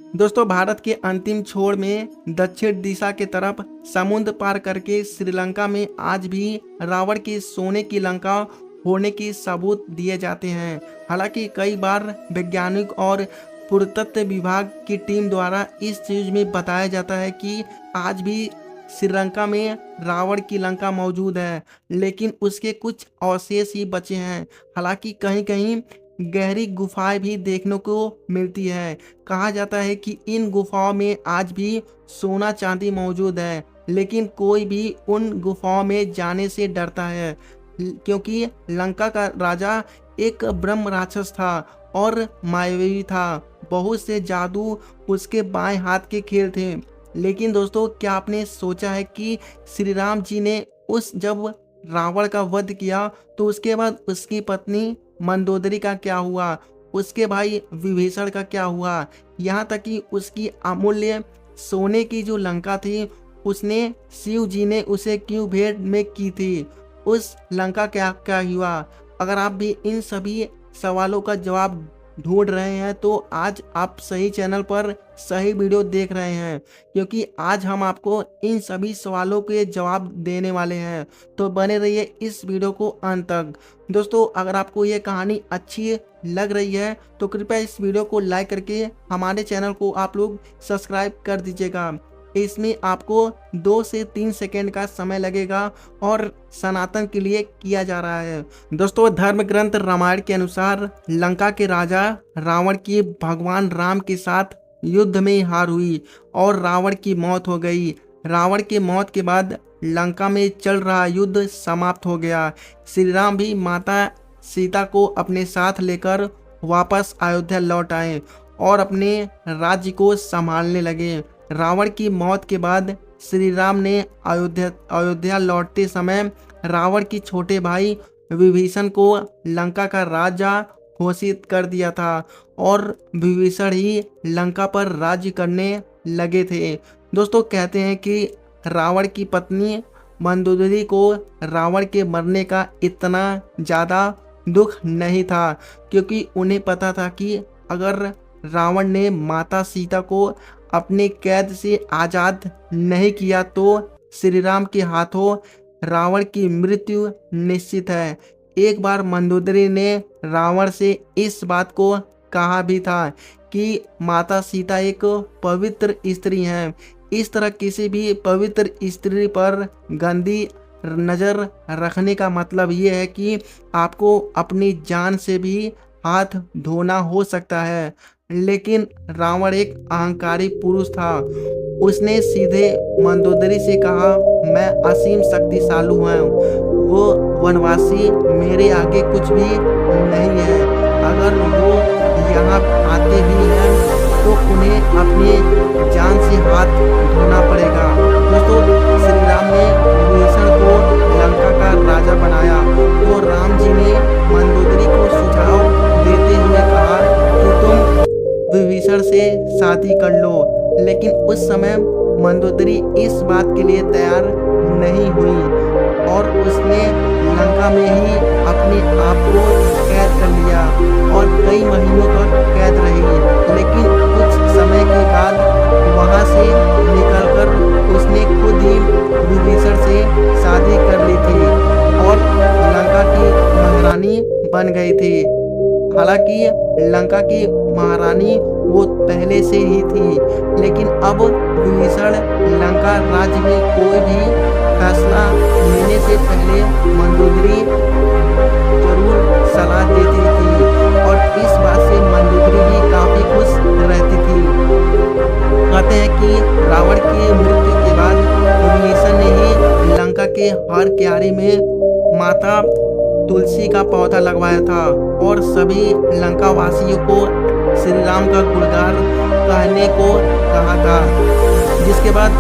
दोस्तों, भारत के अंतिम छोर में दक्षिण दिशा के तरफ समुद्र पार करके श्रीलंका में आज भी रावण की सोने की लंका होने की सबूत दिए जाते हैं। हालांकि कई बार वैज्ञानिक और पुरातत्व विभाग की टीम द्वारा इस चीज में बताया जाता है कि आज भी श्रीलंका में रावण की लंका मौजूद है, लेकिन उसके कुछ अवशेष ही बचे हैं। हालांकि कहीं कहीं गहरी गुफाएं भी देखने को मिलती है। कहा जाता है कि इन गुफाओं में आज भी सोना चांदी मौजूद है, लेकिन कोई भी उन गुफाओं में जाने से डरता है, क्योंकि लंका का राजा एक ब्रह्म राक्षस था और मायावी था। बहुत से जादू उसके बाएं हाथ के खेल थे। लेकिन दोस्तों, क्या आपने सोचा है कि श्री राम जी ने जब रावण का वध किया तो उसके बाद उसकी पत्नी मंदोदरी का क्या हुआ, उसके भाई विभीषण का क्या हुआ, यहाँ तक कि उसकी अमूल्य सोने की जो लंका थी उसने शिव जी ने उसे क्यों भेंट में की थी, उस लंका क्या क्या हुआ। अगर आप भी इन सभी सवालों का जवाब ढूंढ रहे हैं तो आज आप सही चैनल पर सही वीडियो देख रहे हैं, क्योंकि आज हम आपको इन सभी सवालों के जवाब देने वाले हैं। तो बने रहिए इस वीडियो को अंत तक। दोस्तों, अगर आपको ये कहानी अच्छी लग रही है तो कृपया इस वीडियो को लाइक करके हमारे चैनल को आप लोग सब्सक्राइब कर दीजिएगा। इसमें आपको 2 से 3 सेकेंड का समय लगेगा और सनातन के लिए किया जा रहा है। दोस्तों, धर्म ग्रंथ रामायण के अनुसार लंका के राजा रावण की भगवान राम के साथ युद्ध में हार हुई और रावण की मौत हो गई। रावण की मौत के बाद लंका में चल रहा युद्ध समाप्त हो गया। श्री राम भी माता सीता को अपने साथ लेकर वापस अयोध्या लौट आए और अपने राज्य को संभालने लगे। रावण की मौत के बाद श्री राम ने अयोध्या लौटते समय रावण की छोटे भाई विभीषण को लंका का राजा घोषित कर दिया था और विभीषण ही लंका पर राज्य करने लगे थे। दोस्तों, कहते हैं कि रावण की पत्नी मंदोदरी को रावण के मरने का इतना ज़्यादा दुख नहीं था, क्योंकि उन्हें पता था कि अगर रावण ने माता सीता को अपने कैद से आज़ाद नहीं किया तो श्री राम के हाथों रावण की मृत्यु निश्चित है। एक बार मंदोदरी ने रावण से इस बात को कहा भी था कि माता सीता एक पवित्र स्त्री हैं। इस तरह किसी भी पवित्र स्त्री पर गंदी नज़र रखने का मतलब ये है कि आपको अपनी जान से भी हाथ धोना हो सकता है। लेकिन रावण एक अहंकारी पुरुष था। उसने सीधे मंदोदरी से कहा, मैं असीम शक्तिशाली हूँ, वो वनवासी मेरे आगे कुछ भी नहीं है। अगर वो यहाँ आते भी हैं तो उन्हें अपनी जान से हाथ धोना पड़ेगा। दोस्तों, श्री राम ने विभीषण को लंका का राजा बनाया तो राम जी ने मंदोदरी को सुझाव देते हुए कहा कि तुम विभीषण से शादी कर लो। लेकिन उस समय मंदोदरी इस बात के लिए तैयार नहीं हुई और उसने लंका में ही अपने आप को कैद कर लिया और कई महीनों तक कैद रही। लेकिन कुछ समय के बाद वहां से निकलकर उसने खुद ही विभीषण से शादी कर ली थी और लंका की महारानी बन गई थी। हालांकि लंका की महारानी वो पहले से ही थी, लेकिन अब विभीषण लंका राज्य में कोई भी फैसला लेने से पहले मंदोदरी जरूर सलाह देती थी और इस बात से मंदोदरी भी काफी खुश रहती थी। कहते हैं कि रावण की मृत्यु के बाद विभीषण ने ही लंका के हर क्यारी में माता तुलसी का पौधा लगवाया था और सभी लंका वासियों को श्री राम का गुणगान कहने को कहा था, जिसके बाद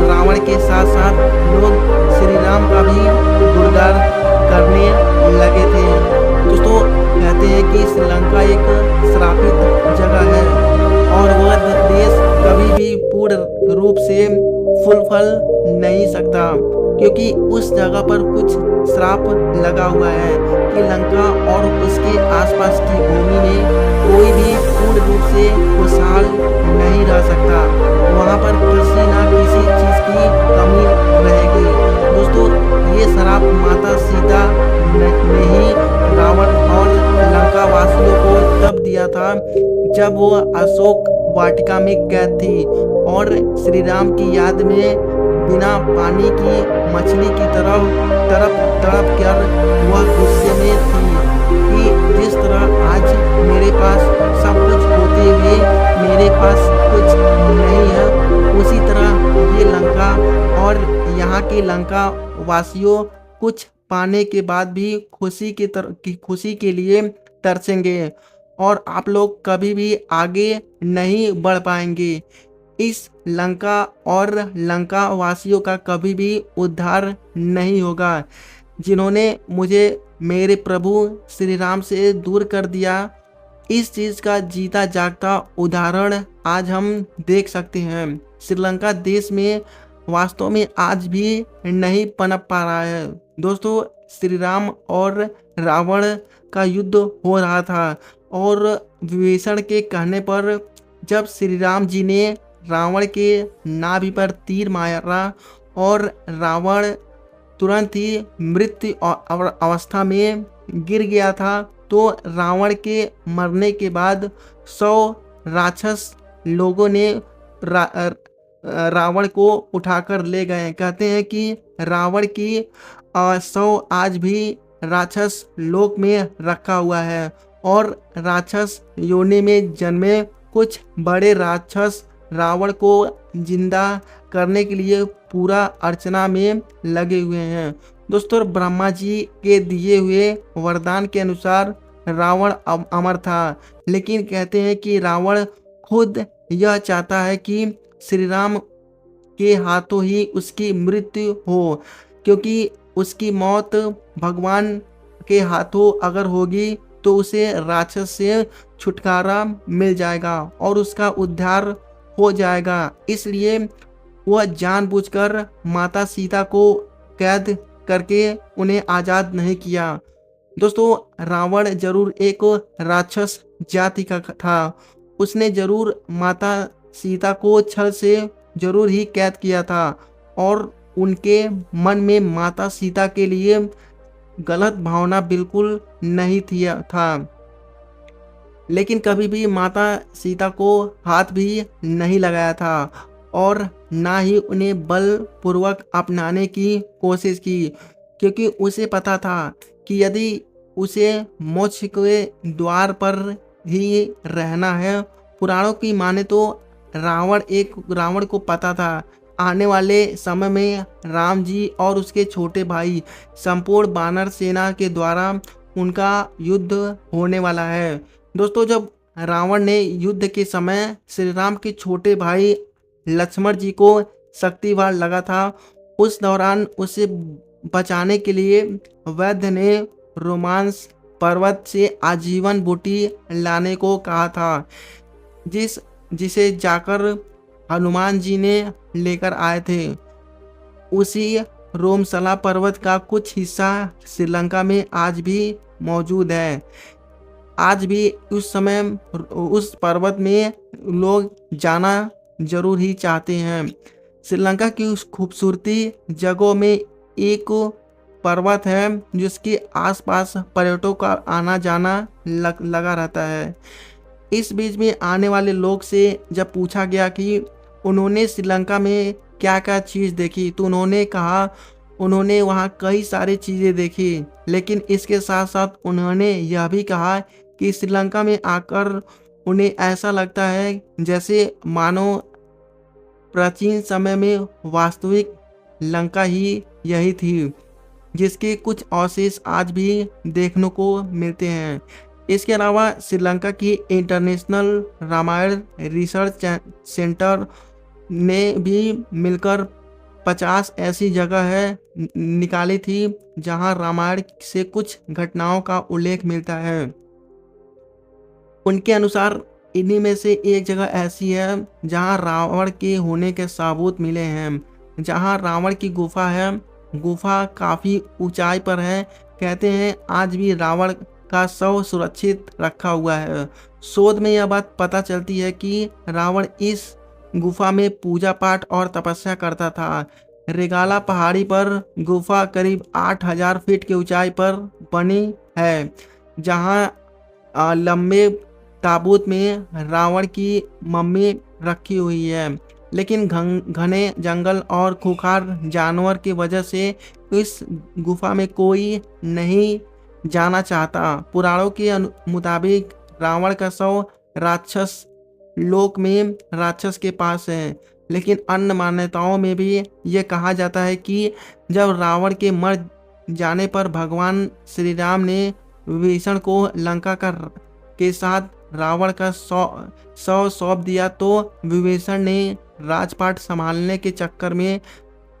रावण के साथ साथ लोग श्री राम का भी गुणगान करने लगे थे। दोस्तों, कहते हैं कि श्रीलंका एक श्रापित जगह है और वह देश कभी भी पूर्ण रूप से फल नहीं सकता, क्योंकि उस जगह पर कुछ श्राप लगा हुआ है कि लंका और उसके आसपास की भूमि में कोई भी पूर्ण रूप से खुशहाल नहीं श्राप माता सीता ने ही रावण और लंका वासियों को तब दिया था जब वो अशोक वाटिका में कैद थी और श्री राम की याद में बिना पानी की मछली की तरह तड़प तड़प कर वह गुस्से में थी कि जिस तरह आज मेरे पास सब कुछ होते हुए मेरे पास कुछ नहीं है, उसी तरह ये लंका और यहाँ के लंका वासियों कुछ पाने के बाद भी खुशी के लिए तरसेंगे और आप लोग कभी भी आगे नहीं बढ़ पाएंगे। इस लंका और लंका वासियों का कभी भी उद्धार नहीं होगा। जिन्होंने मुझे मेरे प्रभु श्री राम से दूर कर दिया, इस चीज़ का जीता जागता उदाहरण आज हम देख सकते हैं। श्रीलंका देश में वास्तव में आज भी नहीं पनप पा रहा है। दोस्तों, श्री राम और रावण का युद्ध हो रहा था और विभीषण के कहने पर जब श्री राम जी ने रावण के नाभि पर तीर मारा और रावण तुरंत ही मृत्यु अवस्था में गिर गया था, तो रावण के मरने के बाद 100 राक्षस लोगों ने रावण को उठाकर ले गए। कहते हैं कि रावण की 100 आज भी राक्षस लोक में रखा हुआ है और राक्षस योनि में जन्मे कुछ बड़े राक्षस रावण को जिंदा करने के लिए पूरा अर्चना में लगे हुए हैं। दोस्तों, ब्रह्मा जी के दिए हुए वरदान के अनुसार रावण अमर था, लेकिन कहते हैं कि रावण खुद यह चाहता है कि श्री राम के हाथों ही उसकी मृत्यु हो, क्योंकि उसकी मौत भगवान के हाथों अगर होगी तो उसे राक्षस से छुटकारा मिल जाएगा और उसका उद्धार हो जाएगा। इसलिए वह जानबूझकर माता सीता को कैद करके उन्हें आज़ाद नहीं किया। दोस्तों, रावण जरूर एक राक्षस जाति का था। उसने जरूर माता सीता को छल से जरूर ही कैद किया था और उनके मन में माता सीता के लिए गलत भावना बिल्कुल नहीं था, लेकिन कभी भी माता सीता को हाथ भी नहीं लगाया था और ना ही उन्हें बलपूर्वक अपनाने की कोशिश की, क्योंकि उसे पता था कि यदि उसे मोक्ष के द्वार पर ही रहना है। पुराणों की माने तो रावण को पता था आने वाले समय में राम जी और उसके छोटे भाई संपूर्ण वानर सेना के द्वारा उनका युद्ध होने वाला है। दोस्तों, जब रावण ने युद्ध के समय श्री राम के छोटे भाई लक्ष्मण जी को शक्तिवार लगा था, उस दौरान उसे बचाने के लिए वैद्य ने रोमांस पर्वत से आजीवन बूटी लाने को कहा था, जिसे जाकर हनुमान जी ने लेकर आए थे। उसी रोमशला पर्वत का कुछ हिस्सा श्रीलंका में आज भी मौजूद है। आज भी उस समय उस पर्वत में लोग जाना जरूर ही चाहते हैं। श्रीलंका की उस खूबसूरती जगहों में एक पर्वत है जिसके आसपास पर्यटकों का आना जाना लगा रहता है। इस बीच में आने वाले लोग से जब पूछा गया कि उन्होंने श्रीलंका में क्या क्या चीज़ देखी, तो उन्होंने कहा उन्होंने वहाँ कई सारी चीज़ें देखी, लेकिन इसके साथ साथ उन्होंने यह भी कहा कि श्रीलंका में आकर उन्हें ऐसा लगता है जैसे मानो प्राचीन समय में वास्तविक लंका ही यही थी, जिसके कुछ अवशेष आज भी देखने को मिलते हैं। इसके अलावा श्रीलंका की इंटरनेशनल रामायण रिसर्च सेंटर ने भी मिलकर 50 ऐसी जगह है निकाली थी जहां रामायण से कुछ घटनाओं का उल्लेख मिलता है। उनके अनुसार इन्हीं में से एक जगह ऐसी है जहां रावण के होने के सबूत मिले हैं, जहां रावण की गुफा है। गुफा काफ़ी ऊंचाई पर है। कहते हैं आज भी रावण का शव सुरक्षित रखा हुआ है। शोध में यह बात पता चलती है कि रावण इस गुफा में पूजा पाठ और तपस्या करता था। रेगाला पहाड़ी पर गुफा करीब 8,000 फीट की ऊंचाई पर बनी है, जहां लंबे ताबूत में रावण की मम्मी रखी हुई है। लेकिन घने जंगल और खूंखार जानवर की वजह से इस गुफा में कोई नहीं जाना चाहता। पुराणों के मुताबिक रावण का शव राक्षस लोक में राक्षस के पास है। लेकिन अन्य मान्यताओं में भी ये कहा जाता है कि जब रावण के मर जाने पर भगवान श्री राम ने विभीषण को लंका के साथ रावण का शव सौंप दिया, तो विभीषण ने राजपाट संभालने के चक्कर में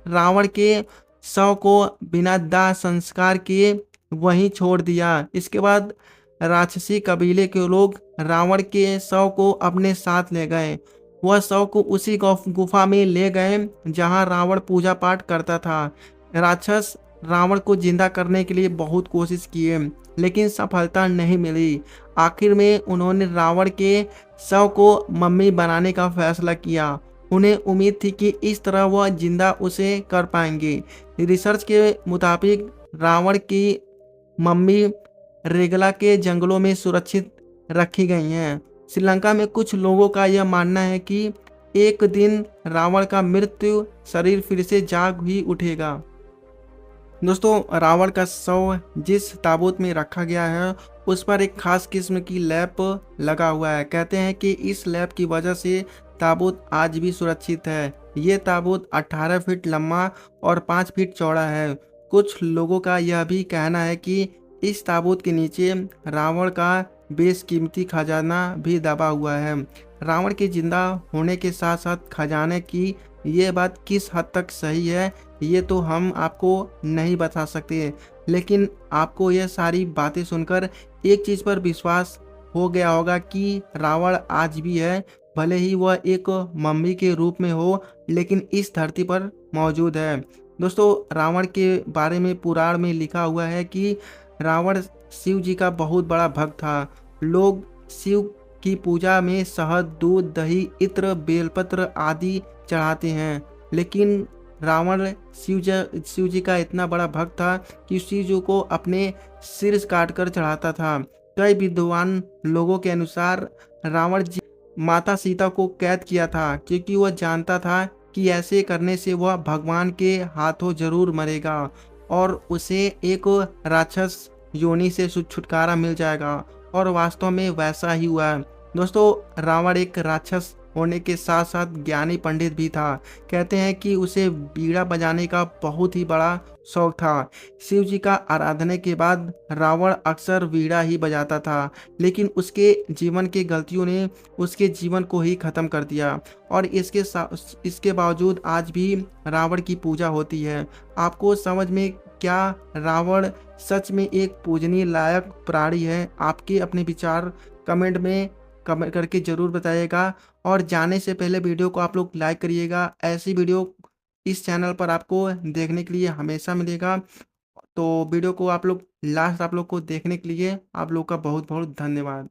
रावण के शव को बिना दाह संस्कार किए वहीं छोड़ दिया। इसके बाद राक्षसी कबीले के लोग रावण के शव को अपने साथ ले गए। वह शव को उसी गुफा में ले गए जहां रावण पूजा पाठ करता था। राक्षस रावण को जिंदा करने के लिए बहुत कोशिश किए, लेकिन सफलता नहीं मिली। आखिर में उन्होंने रावण के शव को मम्मी बनाने का फैसला किया। उन्हें उम्मीद थी कि इस तरह वह जिंदा उसे कर पाएंगे। रिसर्च के मुताबिक रावण की मम्मी रेगला के जंगलों में सुरक्षित रखी गई हैं। श्रीलंका में कुछ लोगों का यह मानना है कि एक दिन रावण का मृत्यु शरीर फिर से जाग ही उठेगा। दोस्तों, रावण का शव जिस ताबूत में रखा गया है उस पर एक खास किस्म की लैंप लगा हुआ है। कहते हैं कि इस लैंप की वजह से ताबूत आज भी सुरक्षित है। ये ताबूत 18 फीट लंबा और 5 फीट चौड़ा है। कुछ लोगों का यह भी कहना है कि इस ताबूत के नीचे रावण का बेशकीमती खजाना भी दबा हुआ है। रावण के जिंदा होने के साथ साथ खजाने की ये बात किस हद तक सही है, ये तो हम आपको नहीं बता सकते, लेकिन आपको ये सारी बातें सुनकर एक चीज़ पर विश्वास हो गया होगा कि रावण आज भी है। भले ही वह एक मम्मी के रूप में हो, लेकिन इस धरती पर मौजूद है। दोस्तों, रावण के बारे में पुराण में लिखा हुआ है कि रावण शिव जी का बहुत बड़ा भक्त था। लोग शिव की पूजा में शहद, दूध, दही, इत्र, बेलपत्र आदि चढ़ाते हैं। लेकिन रावण शिव जी का इतना बड़ा भक्त था कि शिव जी को अपने सिर काट कर चढ़ाता था। कई विद्वान लोगों के अनुसार रावण जी माता सीता को कैद किया था, क्योंकि वह जानता था कि ऐसे करने से वह भगवान के हाथों जरूर मरेगा और उसे एक राक्षस योनि से छुटकारा मिल जाएगा। और वास्तव में वैसा ही हुआ। दोस्तों, रावण एक राक्षस होने के साथ साथ ज्ञानी पंडित भी था। कहते हैं कि उसे बीड़ा बजाने का बहुत ही बड़ा शौक था। शिव जी का आराधना के बाद रावण अक्सर बीड़ा ही बजाता था, लेकिन उसके जीवन की गलतियों ने उसके जीवन को ही खत्म कर दिया। और इसके बावजूद आज भी रावण की पूजा होती है। आपको समझ में क्या रावण सच में एक पूजनीय लायक प्राणी है? आपके अपने विचार कमेंट में कमेंट करके जरूर बताइएगा। और जाने से पहले वीडियो को आप लोग लाइक करिएगा। ऐसी वीडियो इस चैनल पर आपको देखने के लिए हमेशा मिलेगा। तो वीडियो को आप लोग लास्ट आप लोग को देखने के लिए आप लोग का बहुत बहुत धन्यवाद।